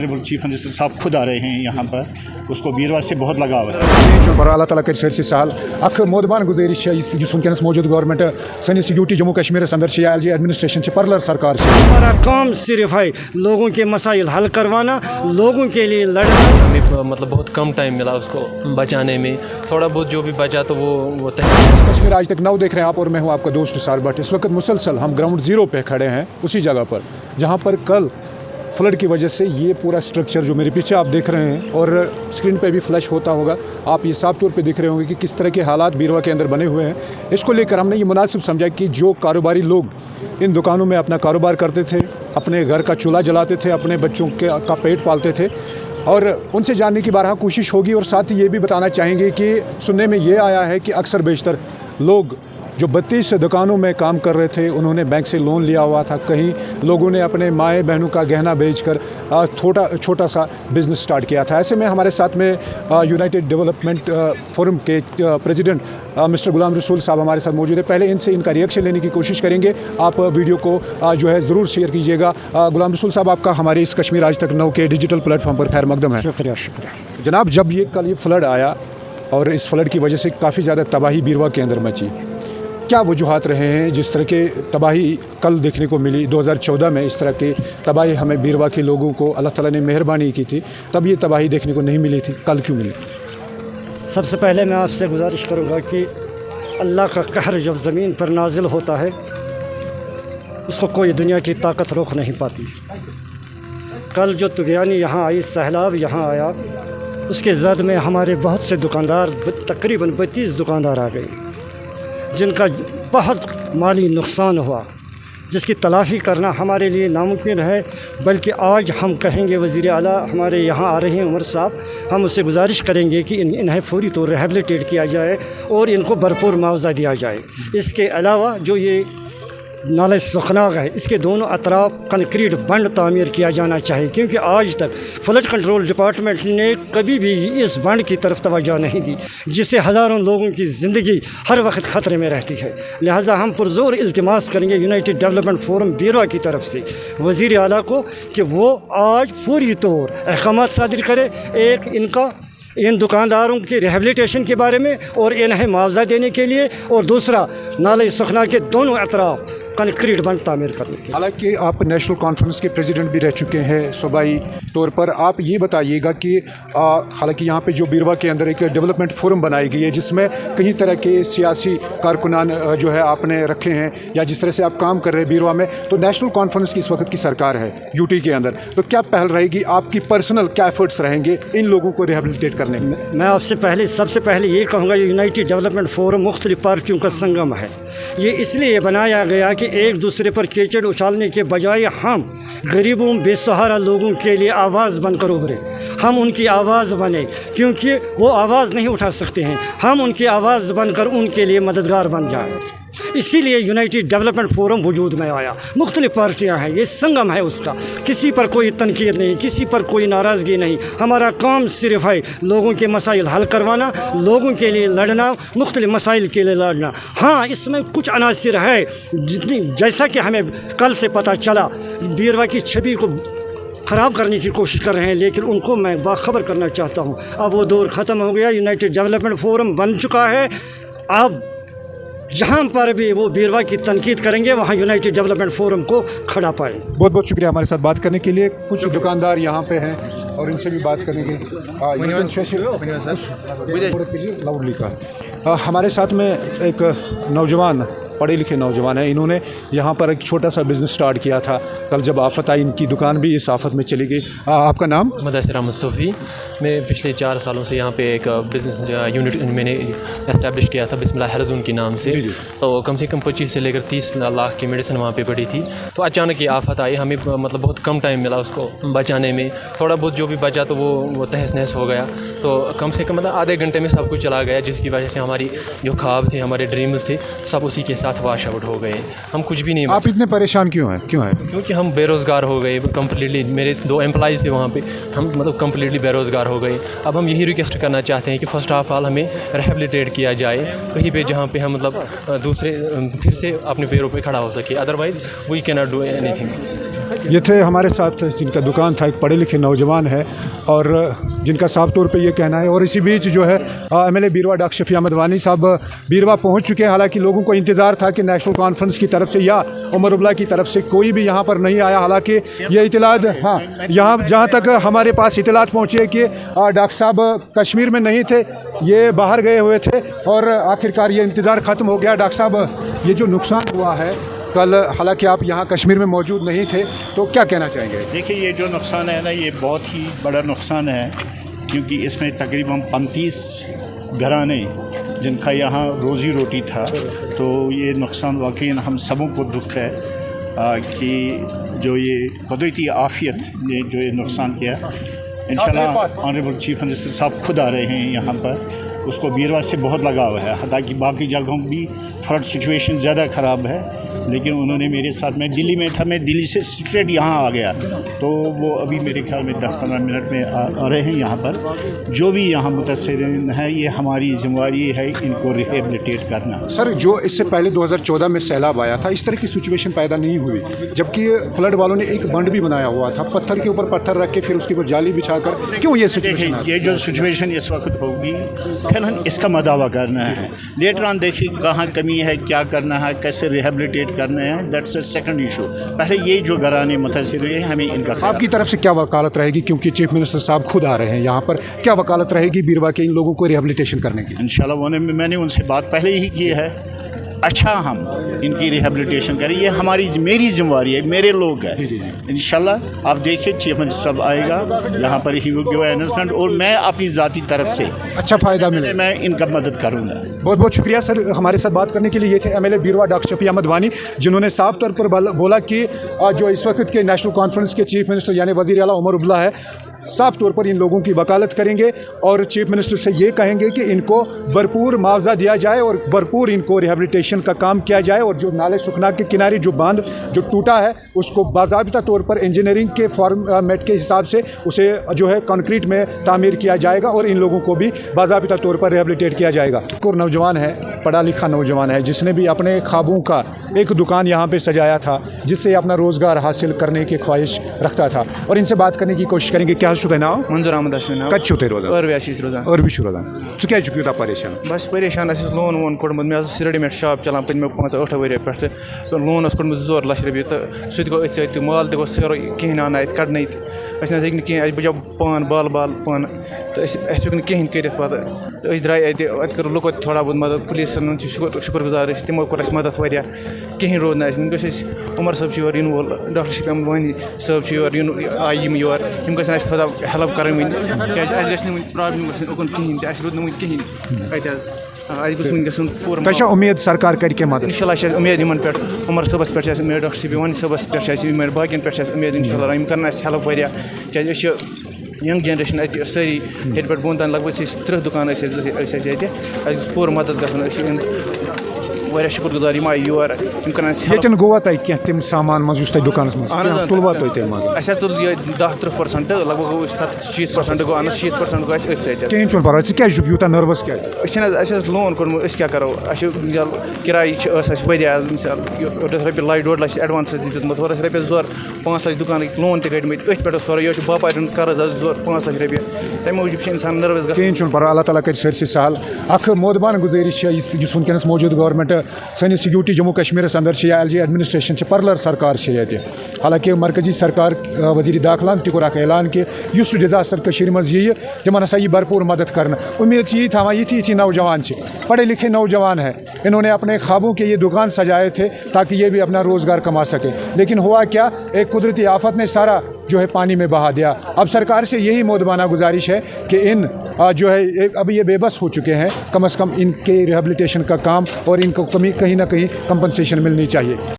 Chief minister साहब खुद आ रहे हैं यहाँ पर, उसको बीरवा से बहुत लगाव है। अल्लाह ताला कर सर साल अख मोदबान गुजारिश वनकस मौजूद गवर्नमेंट सनिस यूटी जम्मू कश्मीर अंदर एडमिनिस्ट्रेशन परलर सरकार से हमारा काम सिर्फ है लोगों के मसाइल हल करवाना, लोगों के लिए लड़ना। हमें मतलब बहुत कम टाइम मिला उसको बचाने में, थोड़ा बहुत जो भी बचा तो वो कश्मीर आज तक 9 देख रहे हैं आप, और मैं हूँ आपका दोस्त सार भट्ट। इस वक्त मुसलसल हम ग्राउंड ज़ीरो पे खड़े हैं, उसी जगह पर जहाँ पर कल फ्लड की वजह से ये पूरा स्ट्रक्चर जो मेरे पीछे आप देख रहे हैं और स्क्रीन पे भी फ्लैश होता होगा, आप ये साफ तौर पे दिख रहे होंगे कि किस तरह के हालात बीरवा के अंदर बने हुए हैं। इसको लेकर हमने ये मुनासिब समझा कि जो कारोबारी लोग इन दुकानों में अपना कारोबार करते थे, अपने घर का चूल्हा जलाते थे, अपने बच्चों का पेट पालते थे, और उनसे जानने की बारहा कोशिश होगी। और साथ ही ये भी बताना चाहेंगे कि सुनने में ये आया है कि अक्सर बेशतर लोग जो 32 दुकानों में काम कर रहे थे, उन्होंने बैंक से लोन लिया हुआ था। कहीं लोगों ने अपने माएँ बहनों का गहना बेचकर छोटा सा बिज़नेस स्टार्ट किया था। ऐसे में हमारे साथ में यूनाइटेड डेवलपमेंट फोरम के प्रेसिडेंट मिस्टर गुलाम रसूल साहब हमारे साथ मौजूद है। पहले इनसे इनका रिएक्शन लेने की कोशिश करेंगे। आप वीडियो को जो है ज़रूर शेयर कीजिएगा। गुलाम रसूल साहब, आपका हमारे इस कश्मीर आज तक 9 के डिजिटल प्लेटफॉर्म पर खैर मकदम है। शुक्रिया शुक्रिया जनाब, जब कल ये फ्लड आया और इस फ्लड की वजह से काफ़ी ज़्यादा तबाही बीरवा के अंदर मची, क्या वजूहात रहे हैं जिस तरह के तबाही कल देखने को मिली? 2014 में इस तरह की तबाही हमें बीरवा के लोगों को अल्लाह ताला ने मेहरबानी की थी, तब ये तबाही देखने को नहीं मिली थी, कल क्यों मिली? सबसे पहले मैं आपसे गुजारिश करूँगा कि अल्लाह का कहर जब ज़मीन पर नाजिल होता है, उसको कोई दुनिया की ताकत रोक नहीं पाती। कल जो तुगयानी यहाँ आई, सैलाब यहाँ आया, उसके जद में हमारे बहुत से दुकानदार, तकरीबन 32 दुकानदार आ गए, जिनका बहुत माली नुकसान हुआ, जिसकी तलाफ़ी करना हमारे लिए नामुमकिन है। बल्कि आज हम कहेंगे वज़ीर आला हमारे यहाँ आ रहे हैं उमर साहब, हम उससे गुजारिश करेंगे कि इन्हें फौरी तौर रिहेबिलिटेट किया जाए और इनको भरपूर मुआवजा दिया जाए। इसके अलावा जो ये नाले सुखनाग है, इसके दोनों अतराफ कंक्रीट बंड तामीर किया जाना चाहिए, क्योंकि आज तक फ्लड कंट्रोल डिपार्टमेंट ने कभी भी इस बंड की तरफ तवज्जो नहीं दी, जिससे हज़ारों लोगों की ज़िंदगी हर वक्त ख़तरे में रहती है। लिहाजा हम पुरज़ोर इल्तिमास करेंगे यूनाइटेड डेवलपमेंट फोरम बीरवा की तरफ से वज़ीर आला को कि वो आज पूरी तौर अहकामात सादिर करे, एक इन दुकानदारों के रिहेबिलिटेशन के बारे में और इन्हें मुआवजा देने के लिए, और दूसरा नाले सुखना के दोनों अतराफ कंक्रीट बंद तामीर करने के। हालांकि आप नेशनल कॉन्फ्रेंस के प्रेसिडेंट भी रह चुके हैं सूबाई तौर पर, आप ये बताइएगा कि हालांकि यहाँ पे जो बीरवा के अंदर एक डेवलपमेंट फोरम बनाई गई है, जिसमें कई तरह के सियासी कारकुनान जो है आपने रखे हैं, या जिस तरह से आप काम कर रहे हैं बीरवा में, तो नेशनल कॉन्फ्रेंस की इस वक्त की सरकार है यूटी के अंदर, तो क्या पहल रहेगी आपकी, पर्सनल क्या एफर्ट्स रहेंगे इन लोगों को रिहेबिलिटेट करने में? मैं आपसे सबसे पहले ये कहूँगा, ये यूनाइटेड डेवलपमेंट फोरम मुख्तलिफ पार्टियों का संगम है। ये इसलिए बनाया गया कि एक दूसरे पर कीचड़ उछालने के बजाय हम गरीबों, बेसहारा लोगों के लिए आवाज़ बनकर उभरे, हम उनकी आवाज़ बने, क्योंकि वो आवाज़ नहीं उठा सकते हैं, हम उनकी आवाज़ बनकर उनके लिए मददगार बन जाएं। इसीलिए यूनाइटेड डेवलपमेंट फोरम वजूद में आया। मुख्तलिफ पार्टियां हैं, ये संगम है उसका, किसी पर कोई तनकीद नहीं, किसी पर कोई नाराज़गी नहीं। हमारा काम सिर्फ है लोगों के मसाइल हल करवाना, लोगों के लिए लड़ना, मुख्तलिफ मसाइल के लिए लड़ना। हाँ, इसमें कुछ अनासिर है, जैसा कि हमें कल से पता चला, बीरवा की छवि को ख़राब करने की कोशिश कर रहे हैं, लेकिन उनको मैं बाखबर करना चाहता हूँ, अब वो दौर ख़त्म हो गया। यूनाइटेड डेवलपमेंट फोरम बन चुका है। अब जहाँ पर भी वो बीरवा की तनकीद करेंगे, वहाँ यूनाइटेड डेवलपमेंट फोरम को खड़ा पाए। बहुत बहुत शुक्रिया हमारे साथ बात करने के लिए। कुछ दुकानदार यहाँ पे हैं और इनसे भी बात करने के हमारे साथ में एक नौजवान, पढ़े लिखे नौजवान है। इन्होंने यहाँ पर एक छोटा सा बिज़नेस स्टार्ट किया था, कल जब आफत आई इनकी दुकान भी इस आफत में चली गई। आपका नाम? मुदस्सिर अहमद सूफ़ी। मैं पिछले 4 सालों से यहाँ पे एक बिज़नेस यूनिट मैंने एस्टैब्लिश किया था बिस्मिल्लाह हेल्थ की नाम से। तो कम से कम 25 से लेकर 30 लाख की मेडिसिन वहाँ पे पड़ी थी। तो अचानक ये आफत आई, हमें मतलब बहुत कम टाइम मिला उसको बचाने में, थोड़ा बहुत जो भी बचा तो वो तहस नहस हो गया। तो कम से कम मतलब आधे घंटे में सब कुछ चला गया, जिसकी वजह से हमारी जो ख्वाब थे, हमारे ड्रीम्स थे, सब उसी के साथ वाश आउट हो गए। हम कुछ भी नहीं। आप इतने परेशान क्यों हैं? क्योंकि हम बेरोज़गार हो गए कम्प्लीटली। मेरे 2 एम्प्लॉइज़ थे वहाँ पे, हम मतलब कम्प्लीटली बेरोज़गार हो गए। अब हम यही रिक्वेस्ट करना चाहते हैं कि फ़र्स्ट ऑफ ऑल हमें रिहेबिलिटेट किया जाए कहीं पे, जहाँ पे हम मतलब दूसरे फिर से अपने पैरों पे खड़ा हो सके, otherwise we can not do anything. ये थे हमारे साथ जिनका दुकान था, एक पढ़े लिखे नौजवान है और जिनका साफ तौर पे ये कहना है। और इसी बीच जो है एमएलए बीरवा डॉक्टर शफी अहमद वानी साहब बीरवा पहुंच चुके हैं। हालांकि लोगों को इंतज़ार था कि नेशनल कॉन्फ्रेंस की तरफ से या उमर अब्दुल्ला की तरफ से कोई भी यहाँ पर नहीं आया। हालांकि ये इतलात, हाँ, यहाँ जहाँ तक हमारे पास इतलात पहुँची है कि डॉक्टर साहब कश्मीर में नहीं थे, ये बाहर गए हुए थे और आखिरकार ये इंतज़ार ख़त्म हो गया। डॉक्टर साहब, ये जो नुकसान हुआ है कल, हालांकि आप यहाँ कश्मीर में मौजूद नहीं थे, तो क्या कहना चाहेंगे? देखिए, ये जो नुकसान है ना, ये बहुत ही बड़ा नुकसान है, क्योंकि इसमें तकरीबन 35 घराने जिनका यहाँ रोज़ी रोटी था, तो ये नुकसान वाकई हम सबों को दुख है कि जो ये कुदरती आफियत ने जो ये नुकसान किया। इंशाल्लाह ऑनरेबल चीफ मिनिस्टर साहब खुद आ रहे हैं यहाँ पर, उसको बीरवा से बहुत लगाव है। हालांकि बाकी जगहों भी फ्लड सिचुएशन ज़्यादा ख़राब है, लेकिन उन्होंने मेरे साथ, मैं दिल्ली में था, मैं दिल्ली से स्ट्रेट यहाँ आ गया, तो वो अभी मेरे ख्याल में 10-15 मिनट में आ रहे हैं यहाँ पर। जो भी यहाँ मुतासिरीन हैं, ये हमारी जिम्मेदारी है इनको रिहेबिलिटेट करना। सर, जो इससे पहले 2014 में सैलाब आया था, इस तरह की सिचुएशन पैदा नहीं हुई, जबकि फ्लड वालों ने एक बंड भी बनाया हुआ था, पत्थर के ऊपर पत्थर रख के फिर उसके ऊपर जाली बिछाकर। क्यों ये सिचुएशन? ये जो सिचुएशन इस वक्त होगी, फिर हम इसका मदावा करना है। लेटर ऑन देखिए कहाँ कमी है, क्या करना है, कैसे रिहेबिलिटेट करना है, दैट्स अ सेकंड इशू। पहले ये जो घराने मुतासिर हुए हैं, हमें इनका आपकी तरफ से क्या वकालत रहेगी, क्योंकि चीफ मिनिस्टर साहब खुद आ रहे हैं यहाँ पर, क्या वकालत रहेगी बीरवा के इन लोगों को रिहेबिलिटेशन करने की? इंशाल्लाह मैंने उनसे बात पहले ही की है, अच्छा हम इनकी रिहेबिलिटेशन करें, ये मेरी जिम्मेदारी है, मेरे लोग हैं। इंशाल्लाह आप देखिए चीफ मिनिस्टर साहब आएगा यहाँ पर, ही विल गिव अनाउंसमेंट, और मैं अपनी ज़ाती तरफ से अच्छा फ़ायदा मिले, मैं इनका मदद करूँगा। बहुत बहुत शुक्रिया सर, हमारे साथ बात करने के लिए। ये थे एमएलए बीरवा डॉक्टर शफी अहमद वानी, जिन्होंने साफ तौर पर बोला कि जो इस वक्त के नेशनल कॉन्फ्रेंस के चीफ मिनिस्टर यानी वज़ीर आला उमर अब्दुल्ला है, साफ तौर पर इन लोगों की वकालत करेंगे और चीफ मिनिस्टर से ये कहेंगे कि इनको भरपूर मुआवजा दिया जाए और भरपूर इनको रिहेबिलिटेशन का काम किया जाए, और जो नाले सुखना के किनारे जो बांध जो टूटा है, उसको बाज़ाबिता तौर पर इंजीनियरिंग के फॉर्मेट के हिसाब से उसे जो है कंक्रीट में तामीर किया जाएगा और इन लोगों को भी बाज़ाबिता तौर पर रिहेबिलिटेट किया जाएगा। एक और नौजवान है, पढ़ा लिखा नौजवान है, जिसने भी अपने ख्वाबों का एक दुकान यहाँ पर सजाया था, जिससे अपना रोज़गार हासिल करने की ख्वाहिश रखता था, और इनसे बात करने की कोशिश करेंगे। क्या शुदा नाव? मंजूर अहमद नाव। कत छुते रोजान? और व्याशीस रोजान। और भी रोजान। च क्या चुका परेशान? बस परेशान लोन वोन कोड़मुत, मे रेडीमेड शॉप चलान पे 5-8 वर पे, लोन कोड़मुत 2 लाख रुपये, तो सह गो अत माल तो सारे कहें आना अत कड़न, हेक कहें बचाव पान बाल पान, तो हेक कहें कर द्राय अत कर लुको थोड़ा बहुत मदद, पुलिस शुक्र गुजार, तमो कोर मदद वारिया, कहें रोद ना उमर साहब योर इन वोल, डॉक्टर शफी अहमद वानी साहब योर आई योर, थोड़ा हेल्प कर वन, प्रॉब्लम उकन कहें रोद वन कहें पूरा उम्मीद सरकार कर मदद। इंशाल्लाह उम्मीद इन पे उमर साहबस पे उम्मीद, डॉक्टर शफी वानी साहबस पे उम्मीद, बाकिन पे उम्मीद इंशाल्लाह यम करना हेल्प वारिया, क्या यंग जनरेशन अत सारी हेड पे बोन तान लगभग 30 दुकान पूरा मदद गन, वारिया शुक्र गुजार यम आई योर, ये गोवा तह तम सामान मज दुकान तुलवा तुल तुल 10-30%, लगभग 70% गो 70% गो कहीं पर्वा क्या यूत नर्वस क्या लोन कोर्मुत, क्या करो किराय मिसाल रपये 1.5-2 लाख एडवांस दितमुत, रपये 2-5 लाख दुकान लोन तड़मत, अथ पे सोरे ये बापार कर्ज 2-5 लाख रपये, तमें मूजूब इंसान नर्वस कहीं पर्वा। अल्लाह ताला कर सरसे सहल। अख मोदबान गुजारिश वनकस मौजूद गवर्नमेंट सैनिस सिक्योरिटी जम्मू कश्मीर अंदर या एल जी एडमिनिस्ट्रेशन परलर सरकार ये, हालांकि मरकजी सरकार वजीर दाखिला तक ऐलान कि उस डिजास्टर मज यी तमन हसा यी भरपूर मदद करना। उम्मीद यही था ये नौजवान पढ़े लिखे नौजवान है, इन्होंने अपने ख्वाबों के ये दुकान सजाए थे ताकि ये भी अपना रोज़गार कमा सके, लेकिन हुआ क्या, एक कुदरती आफत ने सारा जो है पानी में बहा दिया। अब सरकार से यही मोदबाना गुजारिश है कि इन जो है अब ये बेबस हो चुके हैं, कम से कम इनके रिहेबिलिटेशन का काम और इनको कहीं ना कहीं कंपनसेशन मिलनी चाहिए।